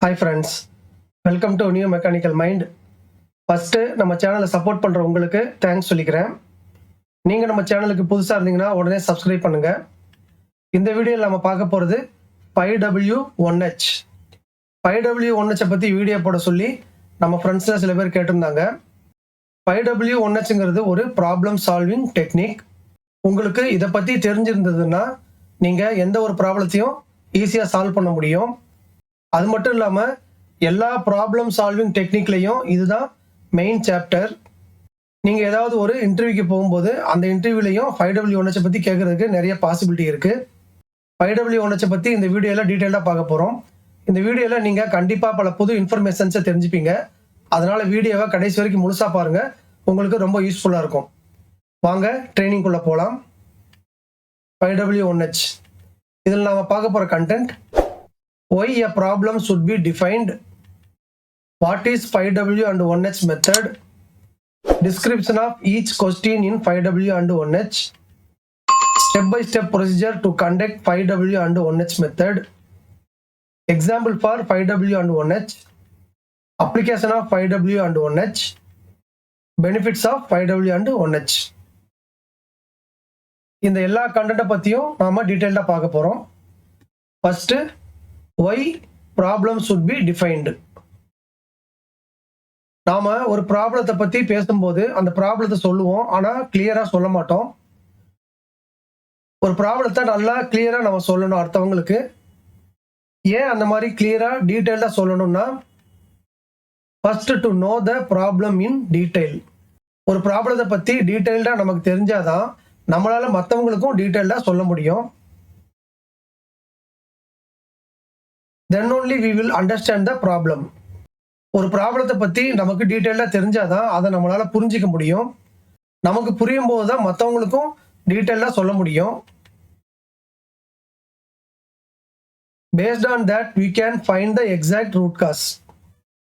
Hi friends, welcome to New Mechanical Mind. First நம்ம சேனலை support பண்ற உங்களுக்கு தேங்க்ஸ் சொல்லிக்கிறேன். நீங்க நம்ம சேனலுக்கு புதுசா இருந்தீங்கன்னா உடனே சப்ஸ்கிரைப் பண்ணுங்க. இந்த வீடியோவில் நம்ம பார்க்க போறது 5W1H. 5W1H பத்தி வீடியோ போட சொல்லி நம்ம ஃப்ரெண்ட்ஸ்ல சில பேர் கேட்டிருந்தாங்க. 5W1Hங்கிறது ஒரு ப்ராப்ளம் சால்விங் டெக்னிக். உங்களுக்கு இதை பத்தி தெரிஞ்சிருந்ததுன்னா நீங்க எந்த ஒரு ப்ராப்ளத்தையும் ஈஸியா சால்வ் பண்ண முடியும். அது மட்டும் இல்லாமல் எல்லா ப்ராப்ளம் சால்விங் டெக்னிக்லையும் இதுதான் மெயின் சாப்டர். நீங்கள் ஏதாவது ஒரு இன்டர்வியூக்கு போகும்போது அந்த இன்டர்வியூலையும் 5W1H பற்றி கேட்குறதுக்கு நிறைய பாசிபிலிட்டி இருக்குது. 5W1H பற்றி இந்த வீடியோவில் டீட்டெயிலாக பார்க்க போகிறோம். இந்த வீடியோவில் நீங்கள் கண்டிப்பாக பல புது இன்ஃபர்மேஷன்ஸை தெரிஞ்சுப்பீங்க. அதனால் வீடியோவை கடைசி வரைக்கும் முழுசாக பாருங்கள், உங்களுக்கு ரொம்ப யூஸ்ஃபுல்லாக இருக்கும். வாங்க ட்ரைனிங்குள்ளே போகலாம். 5W1H இதில் நாம் பார்க்க போகிற content: why a problem should be defined, what is 5W and 1H method, description of each question in 5W and 1H, step-by-step procedure to conduct 5W and 1H method, example for 5W and 1H, application of 5W and 1H, benefits of 5W and 1H. இந்த எல்லா கண்டென்ட்டை பற்றியும் நாம டீட்டெயிலாக பார்க்க போகிறோம். First, why problem should be defined. நாம ஒரு ப்ராப்ளத்தை பத்தி பேசும்போது அந்த ப்ராப்ளத்தை சொல்லுவோம், ஆனா கிளியரா சொல்ல மாட்டோம். ஒரு ப்ராப்ளத்தை நல்லா கிளியரா நம்ம சொல்லணும் அடுத்தவங்களுக்கு. ஏன் அந்த மாதிரி கிளியரா டீட்டெயில்டா சொல்லணும்னா, first to know the problem in detail. ஒரு ப்ராப்ளத்தை பத்தி டீட்டெயில்டா நமக்கு தெரிஞ்சாதான் நம்மளால மற்றவங்களுக்கும் டீட்டெயில்டா சொல்ல முடியும். then only we will understand the problem. ஒரு ப்ராப்ளத்தை பற்றி நமக்கு டீட்டெயிலாக தெரிஞ்சாதான் அதை நம்மளால புரிஞ்சிக்க முடியும். நமக்கு புரியும் போது தான் மற்றவங்களுக்கும் டீட்டெயிலாக சொல்ல முடியும். Based on that we can find the exact root cause.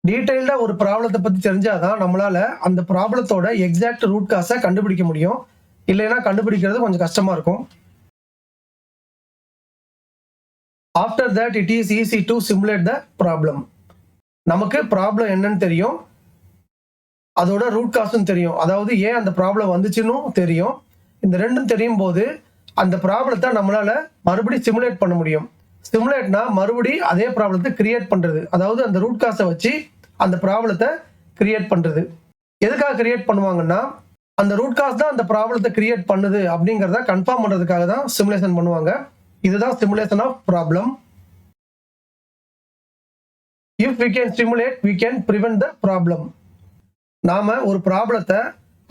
டீட்டெயில்டாக ஒரு ப்ராப்ளத்தை பற்றி தெரிஞ்சாதான் நம்மளால அந்த ப்ராப்ளத்தோட எக்ஸாக்ட் ரூட் காஸை கண்டுபிடிக்க முடியும். இல்லைன்னா கண்டுபிடிக்கிறது கொஞ்சம் கஷ்டமாக இருக்கும். After that it is easy to simulate the problem. நமக்கு ப்ராப்ளம் என்னன்னு தெரியும், அதோட ரூட் காசும் தெரியும், அதாவது ஏன் அந்த ப்ராப்ளம் வந்துச்சுன்னு தெரியும். இந்த ரெண்டும் தெரியும் போது அந்த ப்ராப்ளத்தை நம்மளால மறுபடி சிமுலேட் பண்ண முடியும். சிமுலேட்னா மறுபடி அதே ப்ராப்ளத்தை கிரியேட் பண்றது, அதாவது அந்த ரூட் காசை வச்சு அந்த ப்ராப்ளத்தை கிரியேட் பண்றது. எதுக்காக கிரியேட் பண்ணுவாங்கன்னா, அந்த ரூட் காஸ் தான் அந்த ப்ராப்ளத்தை கிரியேட் பண்ணுது அப்படிங்கிறத கன்ஃபார்ம் பண்றதுக்காக தான் சிமுலேஷன் பண்ணுவாங்க. இதுதான் simulation of problem. If we can simulate, we can prevent the problem. நாம ஒரு ப்ராப்ளத்தை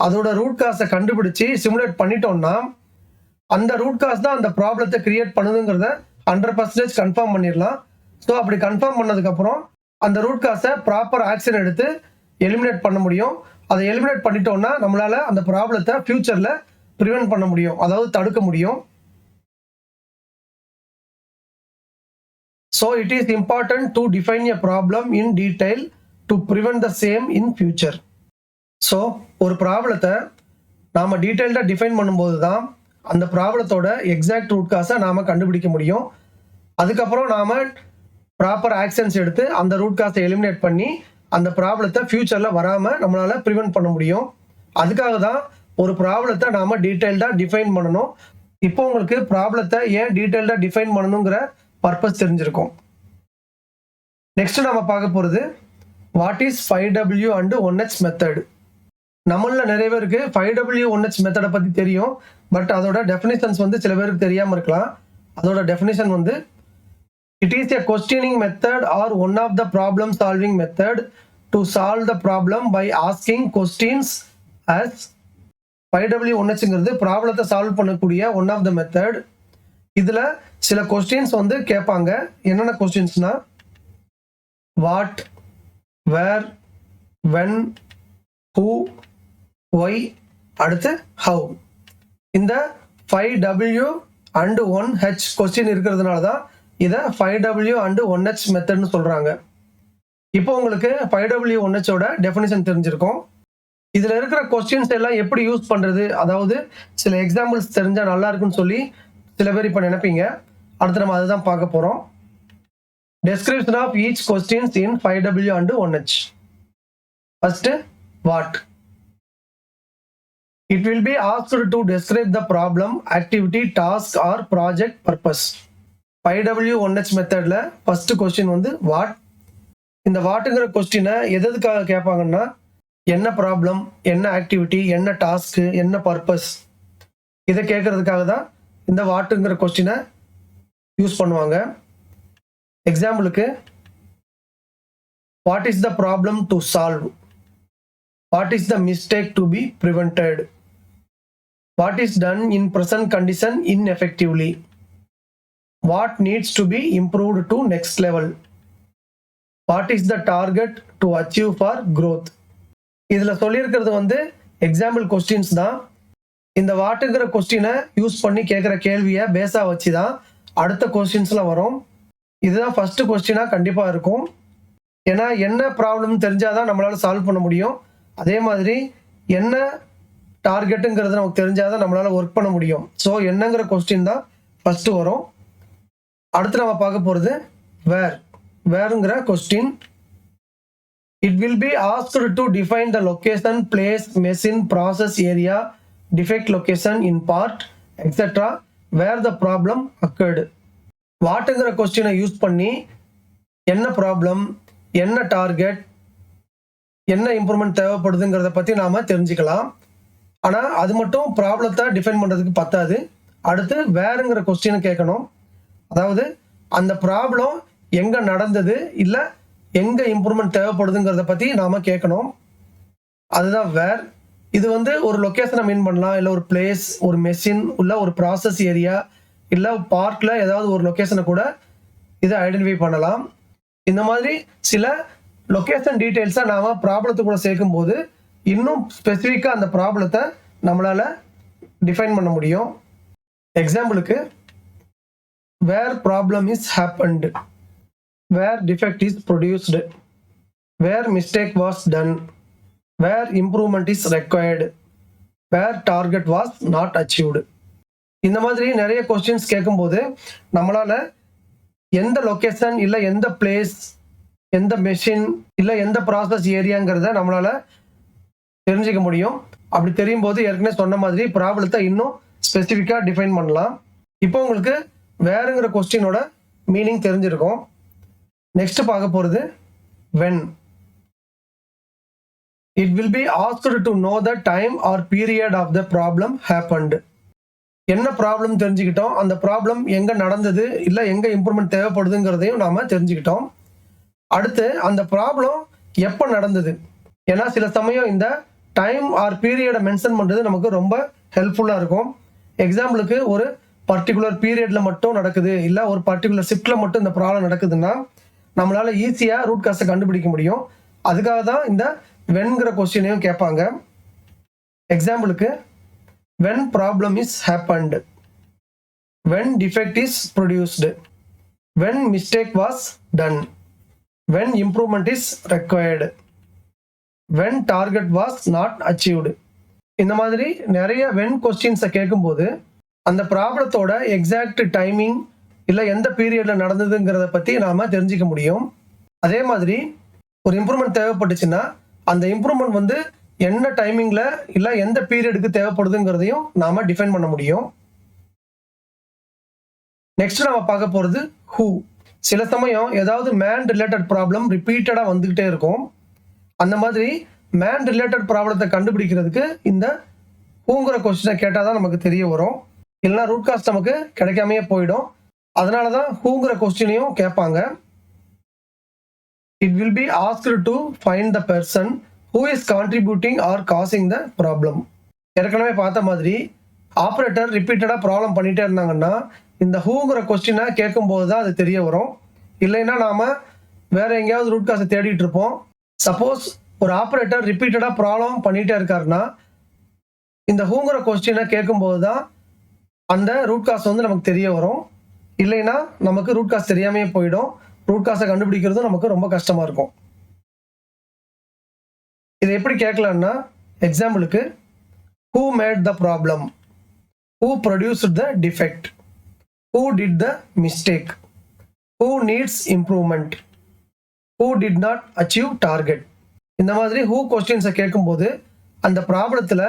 அதோட ரூட் காஸை கண்டுபிடிச்சு சிமுலேட் பண்ணிட்டோம்னா அந்த ரூட் காஸ் தான் அந்த ப்ராப்ளத்தை கிரியேட் பண்ணுதுங்கிறத 100% கன்ஃபார்ம் பண்ணிடலாம். ஸோ அப்படி கன்ஃபார்ம் பண்ணதுக்கப்புறம் அந்த ரூட் காஸை ப்ராப்பர் ஆக்ஷன் எடுத்து எலிமினேட் பண்ண முடியும். அதை எலிமினேட் பண்ணிட்டோம்னா நம்மளால அந்த ப்ராப்ளத்தை ஃபியூச்சர்ல ப்ரிவென்ட் பண்ண முடியும், அதாவது தடுக்க முடியும். So it is important to define a problem in detail to prevent the same in future. So ஒரு ப்ராப்ளத்தை நாம டீட்டெயில்டாக டிஃபைன் பண்ணும்போது தான் அந்த ப்ராப்ளத்தோட எக்ஸாக்ட் ரூட் காஸை நாம கண்டுபிடிக்க முடியும். அதுக்கப்புறம் நாம ப்ராப்பர் ஆக்ஷன்ஸ் எடுத்து அந்த ரூட் காஸை எலிமினேட் பண்ணி அந்த ப்ராப்ளத்தை ஃபியூச்சர்ல வராம நம்மளால ப்ரிவென்ட் பண்ண முடியும். அதுக்காக தான் ஒரு ப்ராப்ளத்தை நாம டீட்டெயில்டாக டிஃபைன் பண்ணணும். இப்போ உங்களுக்கு ப்ராப்ளத்தை ஏன் டீட்டெயில்டாக டிஃபைன் பண்ணணுங்கிற பர்பஸ் தெரிஞ்சிருக்கும். நெக்ஸ்ட் நாம பார்க்க போறது what is 5W and 1H method. நம்மள நிறைய பேருக்கு 5W1H மெத்தடை பத்தி தெரியும், பட் அதோட டெஃபினிஷன்ஸ் சில பேருக்கு தெரியாம இருக்கலாம். அதோட definition it is a questioning method or one of the problem solving method to solve the problem by asking questions. As 5W1Hங்கிறது ப்ராப்ளத்தை சால்வ் பண்ணக்கூடிய ஒன் ஆஃப் த மெத்தட். இதுல சில கொஸ்டின்ஸ் கேட்பாங்க. என்னென்ன கொஸ்டின்ஸ்னா, what, where, when, who, why, அடுத்து how. இந்த 5W and 1H கொஸ்டின் இருக்கிறதுனால தான் இதை 5W and 1H மெத்தட்னு சொல்றாங்க. இப்போ உங்களுக்கு 5W1Hோட டெஃபினிஷன் தெரிஞ்சிருக்கும். இதுல இருக்கிற கொஸ்டின்ஸ் எல்லாம் எப்படி யூஸ் பண்றது, அதாவது சில எக்ஸாம்பிள்ஸ் தெரிஞ்சா நல்லா இருக்குன்னு சொல்லி சில பேர் இப்போ நினைப்பீங்க. அடுத்து நம்ம அதுதான் பார்க்க போறோம். Description of each questions in 5W and 1H. First, what? It will be asked to describe the problem, activity, task or project purpose. 5W 1H மெத்தட்ல ஃபர்ஸ்ட் கொஸ்டின் வந்து வாட். இந்த வாட்டுங்கிற கொஸ்டினை எதுக்காக கேட்பாங்கன்னா, என்ன ப்ராப்ளம், என்ன ஆக்டிவிட்டி, என்ன டாஸ்க், என்ன purpose, இதை கேட்கறதுக்காக தான் இந்த வாட்டுங்கிற கொஸ்டினை யூஸ் பண்ணுவாங்க. எக்ஸாம்பிளுக்கு, what is the problem to solve, what is the mistake to be prevented, what is done in present condition ineffectively, what needs to be improved to next level, what is the target to achieve for growth. இதில் சொல்லியிருக்கிறது வந்து example questions தான். இந்த வாட்டுங்கிற கொஸ்டினை use பண்ணி கேட்குற கேள்வியை பேஸாக வச்சு தான் அடுத்த கொஸ்டின்ஸ்லாம் வரும். இதுதான் ஃபர்ஸ்ட் கொஸ்டினாக கண்டிப்பாக இருக்கும். ஏன்னா என்ன ப்ராப்ளம் தெரிஞ்சால் தான் நம்மளால் சால்வ் பண்ண முடியும். அதே மாதிரி என்ன டார்கெட்டுங்கிறது நமக்கு தெரிஞ்சால் தான் நம்மளால் ஒர்க் பண்ண முடியும். ஸோ என்னங்கிற கொஸ்டின் தான் ஃபஸ்ட்டு வரும். அடுத்து நம்ம பார்க்க போகிறது வேறுங்கிற question. It will be asked to define the location, place, machine, process area, defect location in part, etc. where the problem occurred. வாட்டுங்கிற கொஸ்டினை யூஸ் பண்ணி என்ன ப்ராப்ளம், என்ன டார்கெட், என்ன இம்ப்ரூவ்மெண்ட் தேவைப்படுதுங்கிறத பற்றி நாம் தெரிஞ்சுக்கலாம். ஆனால் அது மட்டும் ப்ராப்ளத்தை டிஃபைன் பண்ணுறதுக்கு பத்தாது. அடுத்து வேறுங்கிற கொஸ்டினை கேட்கணும். அதாவது அந்த ப்ராப்ளம் எங்கே நடந்தது, இல்லை எங்கே இம்ப்ரூவ்மெண்ட் தேவைப்படுதுங்கிறத பற்றி நாம் கேட்கணும். அதுதான் வேர். இது வந்து ஒரு லொக்கேஷனை மீன் பண்ணலாம், இல்லை ஒரு பிளேஸ், ஒரு மெஷின், இல்லை ஒரு ப்ராசஸ் ஏரியா, இல்லை பார்க்கில் ஏதாவது ஒரு லொக்கேஷனை கூட இதை ஐடென்டிஃபை பண்ணலாம். இந்த மாதிரி சில லொக்கேஷன் டீட்டெயில்ஸை நாம் ப்ராப்ளத்து கூட சேர்க்கும்போது இன்னும் ஸ்பெசிஃபிக்காக அந்த ப்ராப்ளத்தை நம்மளால் டிஃபைன் பண்ண முடியும். எக்ஸாம்பிளுக்கு, where problem is happened, where defect is produced, where mistake was done, where improvement is required, where target was not achieved. இந்த மாதிரி நிறைய கொஸ்டின்ஸ் கேட்கும்போது நம்மளால் எந்த லொக்கேஷன், இல்லை எந்த பிளேஸ், எந்த மெஷின், இல்லை எந்த ப்ராசஸ் ஏரியாங்கிறத நம்மளால் தெரிஞ்சிக்க முடியும். அப்படி தெரியும் போது ஏற்கனவே சொன்ன மாதிரி ப்ராப்ளத்தை இன்னும் ஸ்பெசிஃபிக்காக டிஃபைன் பண்ணலாம். இப்போ உங்களுக்கு வேறுங்கிற கொஸ்டினோட மீனிங் தெரிஞ்சிருக்கும். நெக்ஸ்ட் பார்க்க போகிறது when. It will be asked to know the time or period of the problem happened. என்ன ப்ராப்ளம் தெரிஞ்சுக்கிட்டோம், அந்த ப்ராப்ளம் எங்கே நடந்தது, இல்லை எங்கே இம்ப்ரூவ்மெண்ட் தேவைப்படுதுங்கிறதையும் நாம் தெரிஞ்சுக்கிட்டோம். அடுத்து அந்த ப்ராப்ளம் எப்போ நடந்தது. ஏன்னா சில சமயம் இந்த டைம் ஆர் பீரியடை மென்ஷன் பண்ணுறது நமக்கு ரொம்ப ஹெல்ப்ஃபுல்லாக இருக்கும். எக்ஸாம்பிளுக்கு, ஒரு பர்டிகுலர் பீரியடில் மட்டும் நடக்குது, இல்லை ஒரு பர்டிகுலர் ஷிஃப்ட்டில் மட்டும் இந்த ப்ராப்ளம் நடக்குதுன்னா நம்மளால் ஈஸியாக ரூட் காஸை கண்டுபிடிக்க முடியும். அதுக்காக தான் இந்த வென்கிற கொஸ்டினையும் கேட்பாங்க. எக்ஸாம்பிளுக்கு, when problem is happened, when defect is produced, when mistake was done, when improvement is required, when target was not achieved. இந்த மாதிரி நிறைய வென் கொஸ்டின்ஸை கேட்கும்போது அந்த ப்ராப்ளத்தோட எக்ஸாக்ட் டைமிங், இல்லை எந்த பீரியடில் நடந்ததுங்கிறத பற்றி நாம் தெரிஞ்சிக்க முடியும். அதே மாதிரி ஒரு இம்ப்ரூவ்மெண்ட் தேவைப்பட்டுச்சுன்னா அந்த இம்ப்ரூவ்மெண்ட் வந்து என்ன டைமிங்கில், இல்லை எந்த பீரியடுக்கு தேவைப்படுதுங்கிறதையும் நாம் டிஃபைன் பண்ண முடியும். நெக்ஸ்ட் நம்ம பார்க்க போகிறது ஹூ. சில சமயம் ஏதாவது மேன் ரிலேட்டட் ப்ராப்ளம் ரிப்பீட்டடாக வந்துக்கிட்டே இருக்கும். அந்த மாதிரி மேன் ரிலேட்டட் ப்ராப்ளத்தை கண்டுபிடிக்கிறதுக்கு இந்த ஹூங்கிற கொஸ்டினை கேட்டால் தான் நமக்கு தெரிய வரும். இல்லைனா ரூட் காஸ் நமக்கு கிடைக்காமையே போயிடும். அதனால தான் ஹூங்கிற கொஸ்டினையும் கேட்பாங்க. It will be asked to find the person who is contributing or causing the problem. ஏற்கனவே பார்த்த மாதிரி ஆப்ரேட்டர் ரிப்பீட்டடாக ப்ராப்ளம் பண்ணிகிட்டே இருந்தாங்கன்னா இந்த ஹூங்கிற கொஸ்டினை கேட்கும்போது தான் அது தெரிய வரும். இல்லைன்னா நாம் வேறு எங்கேயாவது ரூட் காஸை தேடிட்டு இருப்போம். சப்போஸ் ஒரு ஆப்ரேட்டர் ரிப்பீட்டடாக ப்ராப்ளம் பண்ணிகிட்டே இருக்காருன்னா இந்த ஹூங்கிற கொஸ்டினை கேட்கும்போது தான் அந்த ரூட் காஸ் வந்து நமக்கு தெரிய வரும். இல்லைன்னா நமக்கு ரூட் காஸ் தெரியாமையே போயிடும். ரூட் காஸை கண்டுபிடிக்கிறதும் நமக்கு ரொம்ப கஷ்டமாக இருக்கும். இதை எப்படி கேட்கலான்னா, எக்ஸாம்பிளுக்கு, who made the problem, who produced the defect, who did the mistake, who needs improvement, who did not achieve target. இந்த மாதிரி who questions கேட்கும்போது அந்த ப்ராப்ளத்தில்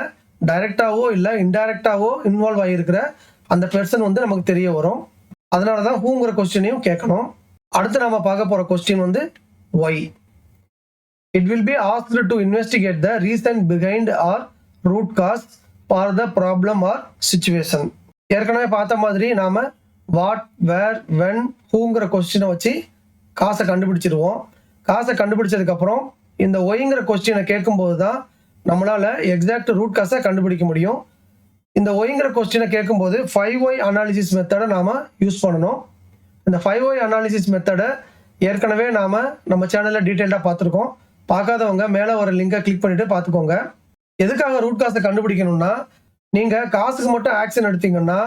டைரெக்டாவோ இல்லை இன்டைரக்டாவோ இன்வால்வ் ஆகியிருக்கிற அந்த பெர்சன் வந்து நமக்கு தெரிய வரும். அதனால தான் ஹூங்கிற கொஸ்டினையும் கேட்கணும். அடுத்து நம்ம பார்க்க போகிற கொஸ்டின் வந்து why. It will be asked to investigate the reason behind or root cause for the problem or situation. ஏற்கனவே பார்த்த மாதிரி நாம் வாட், வேர், வென், ஹூங்கிற கொஸ்டினை வச்சு காசை கண்டுபிடிச்சிருவோம். காசை கண்டுபிடிச்சதுக்கப்புறம் இந்த ஒய்ங்கிற கொஸ்டினை கேட்கும்போது தான் நம்மளால் எக்ஸாக்ட் ரூட் காசை கண்டுபிடிக்க முடியும். இந்த ஒய்ங்கிற கொஸ்டினை கேட்கும்போது 5Y அனாலிசிஸ் மெத்தடை நாம் யூஸ் பண்ணணும். இந்த 5Y அனாலிசிஸ் மெத்தடை ஏற்கனவே நாம் நம்ம சேனலில் டீட்டெயில்டாக பார்த்துருக்கோம். பார்க்காதவங்க மேலே வர லிங்கை கிளிக் பண்ணிவிட்டு பார்த்துக்கோங்க. எதுக்காக ரூட் காசை கண்டுபிடிக்கணும்னா, நீங்கள் காசுக்கு மட்டும் ஆக்ஷன் எடுத்தீங்கன்னா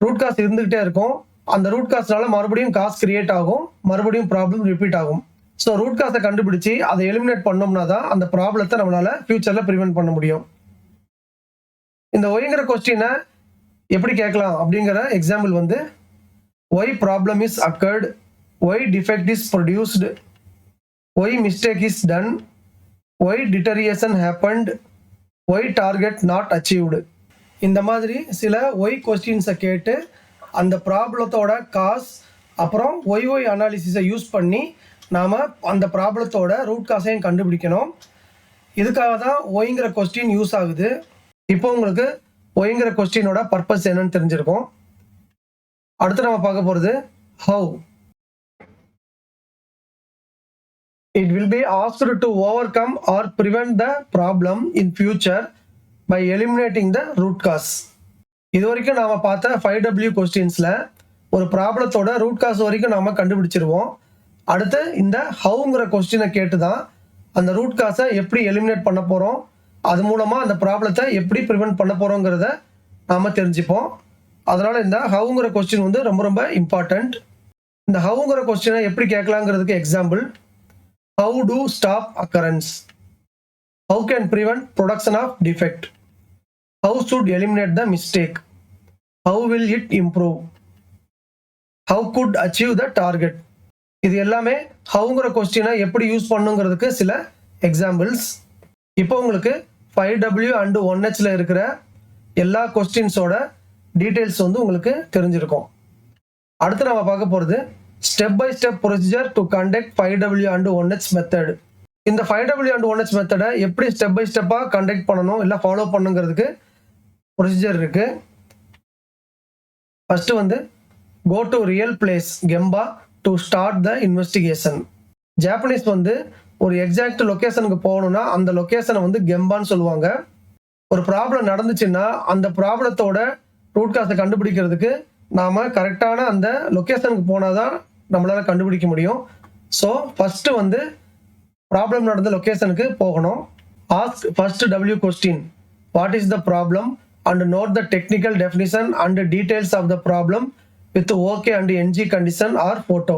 ரூட் காசு இருந்துகிட்டே இருக்கும். அந்த ரூட் காசுனால மறுபடியும் காசு கிரியேட் ஆகும், மறுபடியும் ப்ராப்ளம் ரிப்பீட் ஆகும். ஸோ ரூட் காசை கண்டுபிடிச்சி அதை எலிமினேட் பண்ணோம்னா தான் அந்த ப்ராப்ளத்தை நம்மளால ஃபியூச்சரில் ப்ரிவென்ட் பண்ண முடியும். இந்த ஒய்ங்கிற கொஸ்டினை எப்படி கேட்கலாம் அப்படிங்கிற எக்ஸாம்பிள் வந்து why problem is occurred, why defect is produced, why mistake is done, why deterioration happened, why target not achieved. இந்த மாதிரி சில ஒய் கொஸ்டின்ஸை கேட்டு அந்த ப்ராப்ளத்தோட காஸ் அப்புறம் ஒய் அனாலிசிஸை யூஸ் பண்ணி நாம் அந்த ப்ராப்ளத்தோட ரூட் காசையும் கண்டுபிடிக்கணும். இதுக்காக தான் ஒய்ங்கிற கொஸ்டின் யூஸ் ஆகுது. இப்போ உங்களுக்கு ஒய்ங்கிற கொஸ்டினோட பர்பஸ் என்னன்னு தெரிஞ்சிருக்கும். அடுத்து நம்ம பார்க்க போகிறது how. It will be asked to overcome or prevent the problem in future by eliminating the root cause. இது வரைக்கும் நாம் பார்த்த 5W கொஸ்டின்ஸில் ஒரு ப்ராப்ளத்தோட ரூட் காஸ் வரைக்கும் நாம் கண்டுபிடிச்சிருவோம். அடுத்து இந்த ஹவுங்கிற கொஸ்டினை கேட்டு தான் அந்த ரூட் காஸை எப்படி எலிமினேட் பண்ண போகிறோம், அது மூலமாக அந்த ப்ராப்ளத்தை எப்படி ப்ரிவென்ட் பண்ண போகிறோங்கிறத நாம் தெரிஞ்சுப்போம். அதனால் இந்த ஹவுங்கிற கொஸ்டின் வந்து ரொம்ப ரொம்ப இம்பார்ட்டண்ட். இந்த ஹவுங்கிற கொஸ்டினை எப்படி கேட்கலாங்கிறதுக்கு example, how do stop occurrence, how can prevent production of defect, how should eliminate the mistake, how will it improve, how could achieve the target. இது எல்லாமே ஹவுங்கிற கொஸ்டினை எப்படி யூஸ் பண்ணுங்கிறதுக்கு சில எக்ஸாம்பிள்ஸ். இப்போ உங்களுக்கு 5W அண்டு 1Hல இருக்கிற எல்லா கொஸ்டின்ஸோட டீட்டெயில்ஸ் வந்து உங்களுக்கு தெரிஞ்சிருக்கும். அடுத்து நம்ம பார்க்க போகிறது step by step procedure to conduct 5W and 1H method. இந்த 5W அண்டு 1H மெத்தடை எப்படி ஸ்டெப் பை ஸ்டெப்பாக கண்டக்ட் பண்ணணும் இல்லை ஃபாலோ பண்ணுங்கிறதுக்கு ப்ரொசீஜர் இருக்குது. ஃபஸ்ட்டு வந்து go to real place gemba to start the investigation. Japanese வந்து ஒரு எக்ஸாக்ட் லொக்கேஷனுக்கு போகணுன்னா அந்த லொக்கேஷனை வந்து கெம்பான்னு சொல்லுவாங்க. ஒரு ப்ராப்ளம் நடந்துச்சுன்னா அந்த ப்ராப்ளத்தோட ரூட் காசை கண்டுபிடிக்கிறதுக்கு நாம் கரெக்டான அந்த லொக்கேஷனுக்கு போனால் தான் நம்மளால் கண்டுபிடிக்க முடியும். ஸோ ஃபஸ்ட்டு வந்து ப்ராப்ளம் நடந்த லொக்கேஷனுக்கு போகணும். Ask first W question, what is the problem and note the technical definition and details of the problem with okay and NG condition or photo.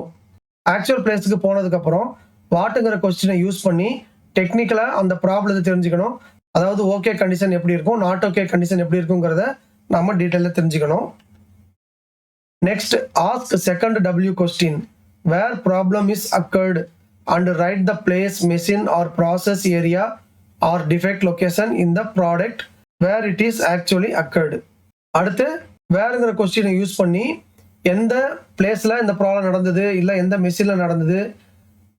Actual பிளேஸுக்கு போனதுக்கப்புறம் வாட்டுங்கிற கொஸ்டினை யூஸ் பண்ணி டெக்னிக்கலாக அந்த ப்ராப்ளத்தை தெரிஞ்சுக்கணும். அதாவது ஓகே கண்டிஷன் எப்படி இருக்கும், நாட் ஓகே கண்டிஷன் எப்படி இருக்குங்கிறத நம்ம டீட்டெயிலாக தெரிஞ்சுக்கணும். Next ask second W question, where problem is occurred and right the place, machine or process area or defect location in the product where it is actually occurred. அடுத்து வேறுங்கிற கொஸ்டினை use பண்ணி எந்த பிளேஸில் இந்த ப்ராப்ளம் நடந்தது, இல்லை எந்த மெஷினில் நடந்தது,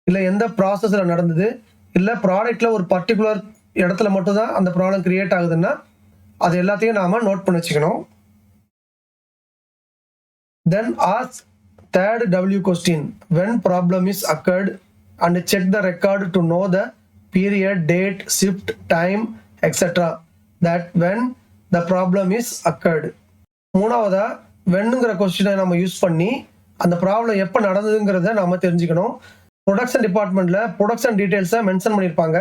இல்லை எந்த ப்ராசஸில் நடந்தது, இல்லை ப்ராடக்டில் ஒரு பர்டிகுலர் இடத்துல மட்டும்தான் அந்த ப்ராப்ளம் கிரியேட் ஆகுதுன்னா அது எல்லாத்தையும் நாம் நோட் பண்ணி வச்சுக்கணும். Then ask third W question, when problem is occurred and check the record to know the period, date, shift, time etcetera that when the problem is occurred. மூணாவதா வென்னுங்கிற கொஸ்டினை நம்ம யூஸ் பண்ணி அந்த ப்ராப்ளம் எப்போ நடந்ததுங்கிறத நம்ம தெரிஞ்சுக்கணும். ப்ரொடக்ஷன் டிபார்ட்மெண்ட்டில் ப்ரொடக்ஷன் டீட்டெயில்ஸை மென்ஷன் பண்ணியிருப்பாங்க.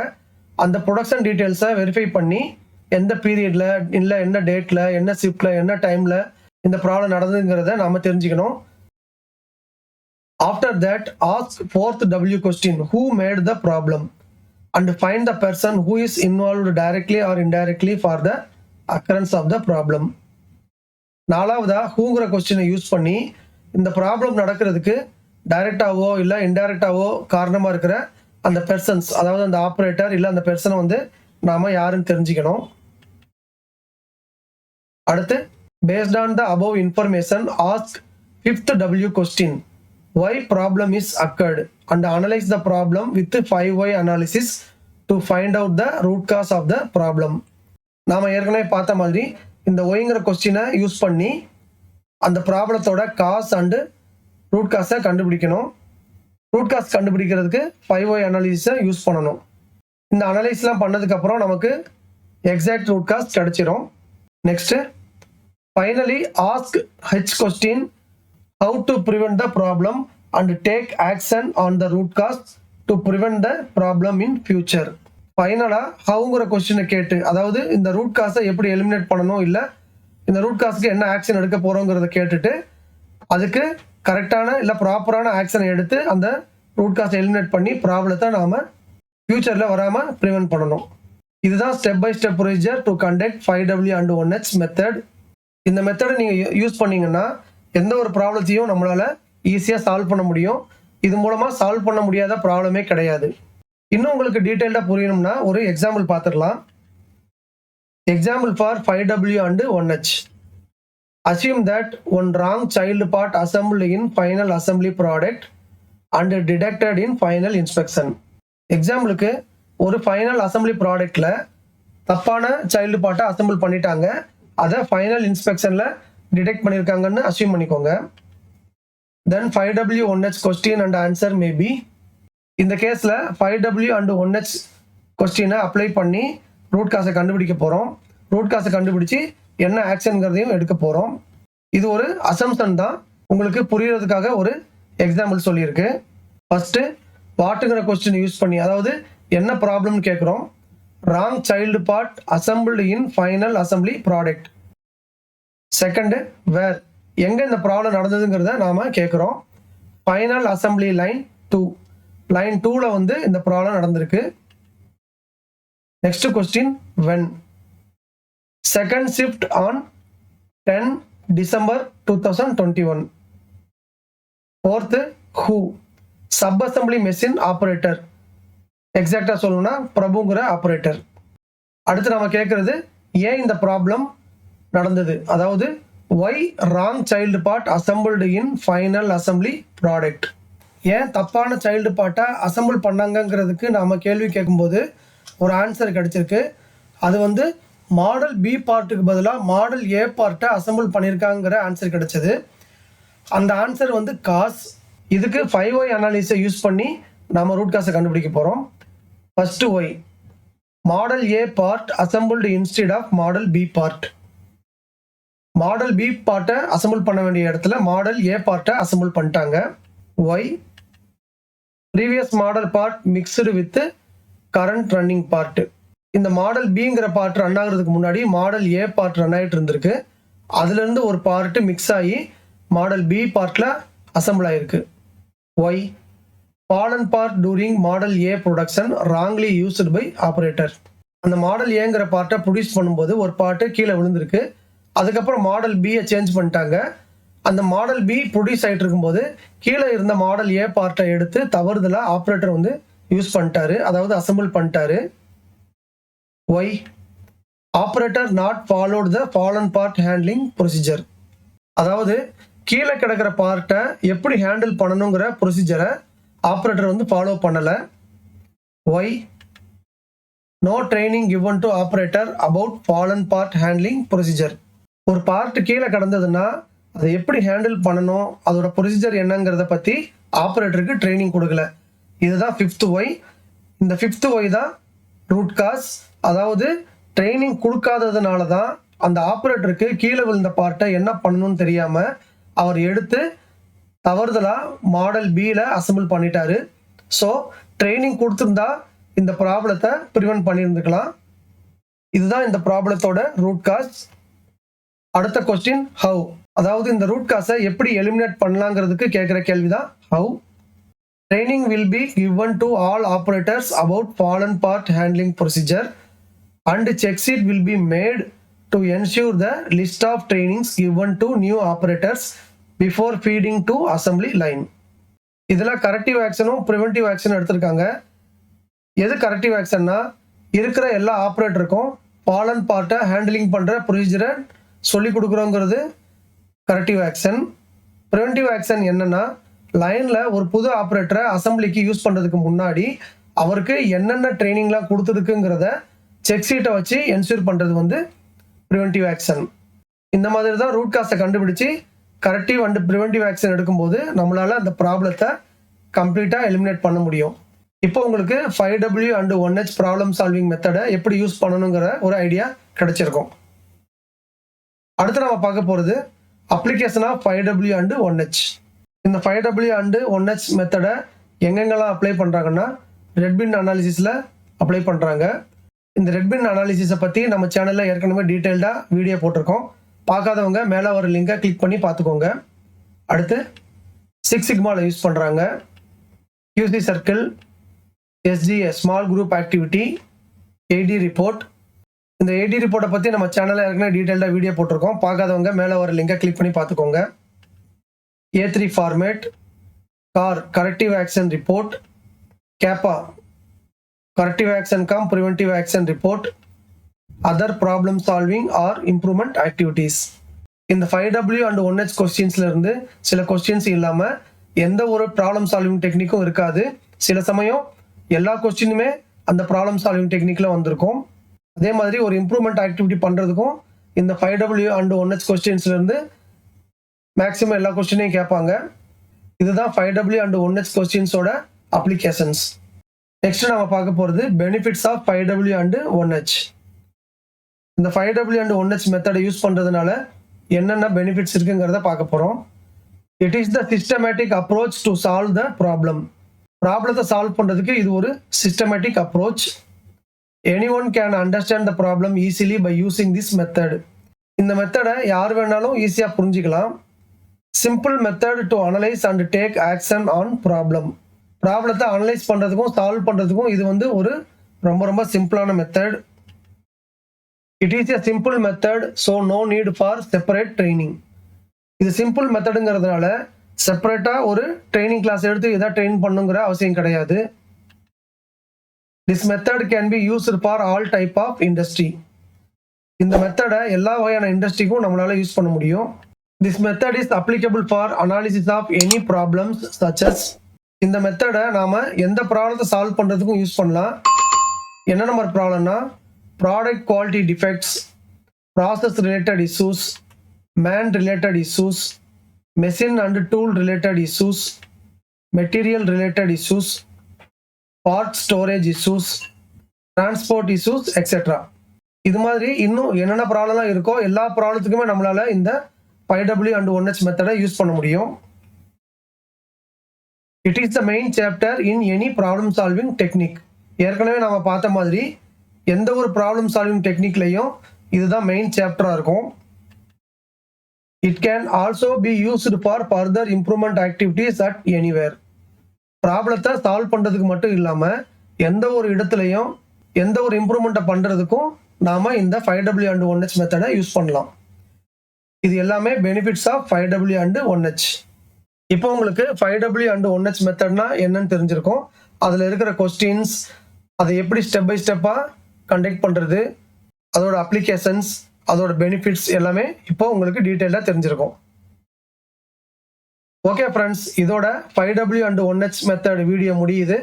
அந்த ப்ரொடக்ஷன் டீட்டெயில்ஸை வெரிஃபை பண்ணி எந்த பீரியடில், இல்லை என்ன டேட்டில், என்ன ஷிஃப்டில், என்ன டைமில் இந்த ப்ராப்ளம் நடந்ததுங்கிறத நம்ம தெரிஞ்சுக்கணும். After that ask fourth W question, who made the problem and find the person who is involved directly or indirectly for the occurrence of the problem. நாலாவதா ஹூங்கிற கொஸ்டினை யூஸ் பண்ணி இந்த ப்ராப்ளம் நடக்கிறதுக்கு டைரெக்டாவோ இல்லை இன்டைரக்டாவோ காரணமாக இருக்கிற அந்த பெர்சன்ஸ், அதாவது அந்த ஆப்ரேட்டர் இல்லை அந்த பெர்சனை வந்து நாம் யாருன்னு தெரிஞ்சுக்கணும். அடுத்து based on the above information ask fifth W question, why problem is occurred and analyze the problem with 5 why analysis to find out the root cause of the problem. நாம ஏற்கனவே பார்த்த மாதிரி இந்த ஒய்ங்கிற கொஸ்டினை யூஸ் பண்ணி அந்த ப்ராப்ளத்தோட காஸ் அண்டு ரூட் காஸை கண்டுபிடிக்கணும். ரூட் காஸ் கண்டுபிடிக்கிறதுக்கு 5 why அனாலிசிஸை யூஸ் பண்ணணும். இந்த அனலைஸ்லாம் பண்ணதுக்கப்புறம் நமக்கு எக்ஸாக்ட் ரூட் காஸ் கிடைச்சிரும். Next finally ask H question, how to prevent the problem and take action on the root cause to prevent the problem in future. ஃபைனலாக ஹவுங்கிற கொஸ்டினை கேட்டு, அதாவது இந்த ரூட் காஸை எப்படி எலிமினேட் பண்ணணும், இல்லை இந்த ரூட் காஸுக்கு என்ன ஆக்ஷன் எடுக்க போகிறோங்கிறத கேட்டுட்டு அதுக்கு கரெக்டான இல்லை ப்ராப்பரான ஆக்ஷனை எடுத்து அந்த ரூட் காஸை எலிமினேட் பண்ணி ப்ராப்ளத்தை நாம் ஃப்யூச்சரில் வராமல் ப்ரிவென்ட் பண்ணணும். இதுதான் step by step procedure to conduct 5W and 1H method. இந்த மெத்தடை நீங்கள் யூஸ் பண்ணீங்கன்னா எந்த ஒரு ப்ராப்ளத்தையும் நம்மளால் ஈஸியாக சால்வ் பண்ண முடியும். இது மூலமாக சால்வ் பண்ண முடியாத ப்ராப்ளமே கிடையாது. இன்னும் உங்களுக்கு டீட்டெயில்டாக புரியணும்னா ஒரு எக்ஸாம்பிள் பார்த்துடலாம். Example for 5W and 1H. Assume that one wrong child part assembled in final assembly product and detected in final inspection. எக்ஸாம்பிளுக்கு ஒரு ஃபைனல் அசம்பிளி ப்ராடக்டில் தப்பான சைல்டு பார்ட்டை அசம்பிள் பண்ணிட்டாங்க, அதை ஃபைனல் இன்ஸ்பெக்ஷனில் டிடெக்ட் பண்ணியிருக்காங்கன்னு அஸ்யூம் பண்ணிக்கோங்க. தென் 5W 1H question and answer maybe. இந்த கேஸில் 5W and 1H கொஸ்டினை அப்ளை பண்ணி ரூட் காஸை கண்டுபிடிக்க போகிறோம். ரூட் காஸை கண்டுபிடிச்சி என்ன ஆக்ஷனுங்கிறதையும் எடுக்க போகிறோம். இது ஒரு அசம்ஷன் தான், உங்களுக்கு புரியறதுக்காக ஒரு எக்ஸாம்பிள் சொல்லியிருக்கு. ஃபஸ்ட்டு வாட்டுங்கிற கொஸ்டின் யூஸ் பண்ணி, அதாவது என்ன ப்ராப்ளம்னு கேட்குறோம். Wrong child part assembled in final assembly product. Second where, எங்கே இந்த ப்ராப்ளம் நடந்ததுங்கிறத நாம் கேட்குறோம். ஃபைனல் அசம்பிளி லைன் 2, லைன் 2ல் வந்து இந்த ப்ராப்ளம் நடந்திருக்கு. Next question when. Second shift on 10 December 2021. Fourth who, sub assembly machine operator, எக்ஸாக்டாக சொல்லணும்னா பிரபுங்கிற ஆப்ரேட்டர். அடுத்து நம்ம கேட்குறது ஏன் இந்த ப்ராப்ளம் நடந்தது, அதாவது why wrong child part assembled in final assembly product. ஏன் தப்பான சைல்டு பார்ட்டை அசம்பிள் பண்ணாங்கங்கிறதுக்கு நாம் கேள்வி கேட்கும்போது ஒரு ஆன்சர் கிடச்சிருக்கு. அது வந்து மாடல் பி பார்ட்டுக்கு பதிலாக மாடல் ஏ பார்ட்டை அசம்பிள் பண்ணியிருக்காங்கிற ஆன்சர் கிடச்சிது. அந்த ஆன்சர் வந்து காஸ். இதுக்கு 5 why அனாலிசிஸை யூஸ் பண்ணி நம்ம ரூட் காஸை கண்டுபிடிக்க போகிறோம். First why, model A part assembled instead of model B part. Model B பார்ட்டை அசம்பிள் பண்ண வேண்டிய இடத்துல மாடல் ஏ பார்ட்டை அசம்பிள் பண்ணிட்டாங்க. Why, previous model part mixed with current running part. இந்த மாடல் பிங்கிற பார்ட் ரன் ஆகிறதுக்கு முன்னாடி மாடல் ஏ பார்ட் ரன் ஆகிட்டு இருந்திருக்கு. அதுலேருந்து ஒரு பார்ட்டு மிக்ஸ் ஆகி மாடல் பி பார்ட்டில் அசம்பிள் ஆகிருக்கு. Why, fallen part during model A production wrongly used by operator. அந்த மாடல் ஏங்கிற பார்ட்டை ப்ரொடியூஸ் பண்ணும்போது ஒரு பார்ட்டு கீழே விழுந்திருக்கு. அதுக்கப்புறம் மாடல் பியை சேஞ்ச் பண்ணிட்டாங்க. அந்த மாடல் பி ப்ரொடியூஸ் ஆகிட்டு இருக்கும்போது கீழே இருந்த மாடல் ஏ பார்ட்டை எடுத்து தவறுதலாக ஆப்ரேட்டர் வந்து யூஸ் பண்ணிட்டாரு, அதாவது அசம்பிள் பண்ணிட்டாரு. Why, operator not followed the fallen part handling procedure. அதாவது கீழே கிடக்கிற பார்ட்டை எப்படி ஹேண்டில் பண்ணணுங்கிற ப்ரொசீஜரை ஆப்ரேட்டர் வந்து ஃபாலோ பண்ணலை. Why, no training given to operator about fallen part handling procedure. ஒரு பார்ட் கீழே கிடந்ததுன்னா அதை எப்படி ஹேண்டில் பண்ணணும், அதோட ப்ரொசீஜர் என்னங்கிறத பற்றி ஆப்ரேட்டருக்கு ட்ரைனிங் கொடுக்கல. இதுதான் 5th ஒய். இந்த 5th ஒய் தான் ரூட் காஸ். அதாவது ட்ரைனிங் கொடுக்காததுனால தான் அந்த ஆப்ரேட்டருக்கு கீழே விழுந்த பார்ட்டை என்ன பண்ணணும்னு தெரியாமல் அவர் எடுத்து தவறுதலாக மாடல் பியில் அசம்பிள் பண்ணிட்டாரு. ஸோ ட்ரைனிங் கொடுத்துருந்தா இந்த ப்ராப்ளத்தை ப்ரிவென்ட் பண்ணியிருந்துக்கலாம். இதுதான் இந்த ப்ராப்ளத்தோட ரூட் காஸ். அடுத்த கொஸ்டின் ஹவு, அதாவது இந்த ரூட் காஸை எப்படி எலிமினேட் பண்ணலாங்கிறதுக்கு கேட்குற கேள்வி தான் how. Training will be given to all operators about fallen part handling procedure and check sheet will be made to ensure the list of trainings given to new operators before feeding to assembly line. இதில் corrective ஆக்ஷனும் preventive ஆக்ஷனும் எடுத்திருக்காங்க. எது corrective ஆக்ஷன்னா இருக்கிற எல்லா ஆப்ரேட்டருக்கும் fallen பார்ட்டை handling பண்ணுற ப்ரொசீஜரை சொல்லிக் கொடுக்குறோங்கிறது corrective action. Preventive action என்னென்னா லைனில் ஒரு புது ஆப்ரேட்டரை அசம்பிளிக்கு யூஸ் பண்ணுறதுக்கு முன்னாடி அவருக்கு என்னென்ன ட்ரைனிங்லாம் கொடுத்துருக்குங்கிறத செக் ஷீட்டை வச்சு என்ஷூர் பண்ணுறது வந்து ப்ரிவென்டிவ் ஆக்ஷன். இந்த மாதிரி தான் ரூட் காஸை கண்டுபிடிச்சி கரெக்டிவ் அண்ட் ப்ரிவென்டிவ் ஆக்ஷன் எடுக்கும்போது நம்மளால் அந்த ப்ராப்ளத்தை கம்ப்ளீட்டாக எலிமினேட் பண்ண முடியும். இப்போ உங்களுக்கு 5W and 1H problem solving மெத்தடை எப்படி யூஸ் பண்ணணுங்கிற ஒரு ஐடியா கிடைச்சிருக்கும். அடுத்து நம்ம பார்க்க போகிறது application of 5W and 1H. இந்த 5W and 1H மெத்தடை எங்கெங்கெல்லாம் அப்ளை பண்ணுறாங்கன்னா ரெட்பின் அனாலிசிஸில் அப்ளை பண்ணுறாங்க. இந்த ரெட்பின் அனாலிசிஸை பற்றி நம்ம சேனலில் ஏற்கனவே டீட்டெயில்டாக வீடியோ போட்டிருக்கோம். பார்க்காதவங்க மேலே வர லிங்கை கிளிக் பண்ணி பார்த்துக்கோங்க. அடுத்து 6 சிக்மாவில் யூஸ் பண்ணுறாங்க. QC circle, SGA small group activity, AD report. இந்த AD ரிப்போர்ட்டை பற்றி நம்ம சேனலில் ஏற்கனவே டீட்டெயில்டாக வீடியோ போட்டிருக்கோம். பார்க்காதவங்க மேலே வர லிங்கை கிளிக் பண்ணி பார்த்துக்கோங்க. A3 format, CAR corrective action report, CAPA corrective action cum preventive action report, other problem solving or improvement activities. இந்த 5W and 1H கொஸ்டின்ஸ்ல இருந்து சில கொஸ்டின்ஸ் இல்லாமல் எந்த ஒரு ப்ராப்ளம் சால்விங் டெக்னிக்கும் இருக்காது. சில சமயம் எல்லா கொஸ்டினுமே அந்த ப்ராப்ளம் சால்விங் டெக்னிக்ல வந்திருக்கும். அதே மாதிரி ஒரு இம்ப்ரூவ்மெண்ட் ஆக்டிவிட்டி பண்ணுறதுக்கும் இந்த 5W and 1H கொஸ்டின்ஸ்ல இருந்து மேக்ஸிமம் எல்லா கொஸ்டினையும் கேட்பாங்க. இதுதான் 5W and 1H கொஸ்டின்ஸோட applications. Next நம்ம பார்க்க போகிறது benefits of 5W and 1H. இந்த 5W and 1H மெத்தடை யூஸ் பண்ணுறதுனால என்னென்ன பெனிஃபிட்ஸ் இருக்குங்கிறத பார்க்க போகிறோம். It is the systematic approach to solve the problem. ப்ராப்ளத்தை சால்வ் பண்ணுறதுக்கு இது ஒரு systematic approach. Any one can understand the problem easily by using this method. இந்த மெத்தடை யார் வேணாலும் ஈஸியாக புரிஞ்சிக்கலாம். Simple method to analyse and take action on problem. ப்ராப்ளத்தை அனலைஸ் பண்ணுறதுக்கும் சால்வ் பண்ணுறதுக்கும் இது வந்து ஒரு ரொம்ப ரொம்ப சிம்பிளான method. It is a simple method, so no need for separate training. இது சிம்பிள் மெத்தடுங்கிறதுனால செப்பரேட்டாக ஒரு ட்ரைனிங் கிளாஸ் எடுத்து எதாவது ட்ரெயின் பண்ணுங்கிற அவசியம் கிடையாது. This method can be used for all type of industry. இந்த மெத்தடை எல்லா வகையான இண்டஸ்ட்ரிக்கும் நம்மளால யூஸ் பண்ண முடியும். This method is applicable for analysis of any problems such as. இந்த மெத்தடை நாம் எந்த ப்ராப்ளத்தை சால்வ் பண்ணுறதுக்கும் யூஸ் பண்ணலாம். என்ன நம்பர் ப்ராப்ளம்னா product quality defects, process related issues, man related issues, machine and tool related issues, material related issues, part storage issues, transport issues etcetera. இது மாதிரி இன்னும் என்னென்ன ப்ராப்ளம்லாம் இருக்கோ எல்லா ப்ராப்ளத்துக்குமே நம்மளால இந்த 5W and 1H மெத்தடை யூஸ் பண்ண முடியும். It is the main chapter in any problem solving technique. ஏற்கனவே நம்ம பார்த்த மாதிரி எந்த ஒரு ப்ராப்ளம் சால்விங் டெக்னிக்லையும் இதுதான் மெயின் சாப்டராக இருக்கும். It can also be used for further improvement activities at anywhere. ப்ராப்ளத்தை சால்வ் பண்ணுறதுக்கு மட்டும் இல்லாமல் எந்த ஒரு இடத்துலையும் எந்த ஒரு இம்ப்ரூவ்மெண்ட்டை பண்ணுறதுக்கும் நாம் இந்த 5W and 1H மெத்தடை யூஸ் பண்ணலாம். இது எல்லாமே benefits of 5W and 1H. இப்போ உங்களுக்கு 5W and 1H மெத்தட்னா என்னன்னு தெரிஞ்சிருக்கும். அதில் இருக்கிற கொஸ்டின்ஸ், அதை எப்படி ஸ்டெப் பை ஸ்டெப்பாக கண்டக்ட் பண்ணுறது, அதோட அப்ளிகேஷன்ஸ், அதோட பெனிஃபிட்ஸ் எல்லாமே இப்போ உங்களுக்கு டீட்டெயிலாக தெரிஞ்சிருக்கும். ஓகே ஃப்ரெண்ட்ஸ், இதோட 5W and 1H method video முடியுது.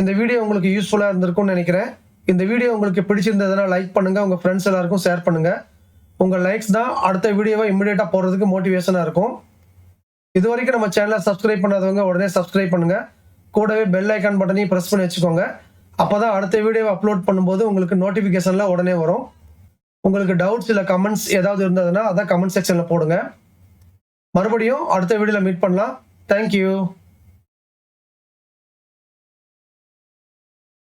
இந்த வீடியோ உங்களுக்கு யூஸ்ஃபுல்லாக இருந்திருக்கும்னு நினைக்கிறேன். இந்த வீடியோ உங்களுக்கு பிடிச்சிருந்ததுன்னா லைக் பண்ணுங்கள், உங்கள் ஃப்ரெண்ட்ஸ் எல்லாருக்கும் ஷேர் பண்ணுங்கள். உங்கள் லைக்ஸ் தான் அடுத்த வீடியோவை இமிடியேட்டாக போடுறதுக்கு மோட்டிவேஷனாக இருக்கும். இது வரைக்கும் நம்ம சேனலை சப்ஸ்கிரைப் பண்ணாதவங்க உடனே சப்ஸ்கிரைப் பண்ணுங்கள். கூடவே பெல் ஐக்கான் பட்டனையும் ப்ரெஸ் பண்ணி வச்சுக்கோங்க. அப்போ தான் அடுத்த வீடியோவை அப்லோட் பண்ணும்போது உங்களுக்கு நோட்டிஃபிகேஷனில் உடனே வரும். உங்களுக்கு டவுட்ஸ் இல்லை கமெண்ட்ஸ் ஏதாவது இருந்ததுன்னா அதான் கமெண்ட் செக்ஷனில் போடுங்க. மறுபடியும் அடுத்த வீடியோவில் மீட் பண்ணலாம். தேங்க்யூ.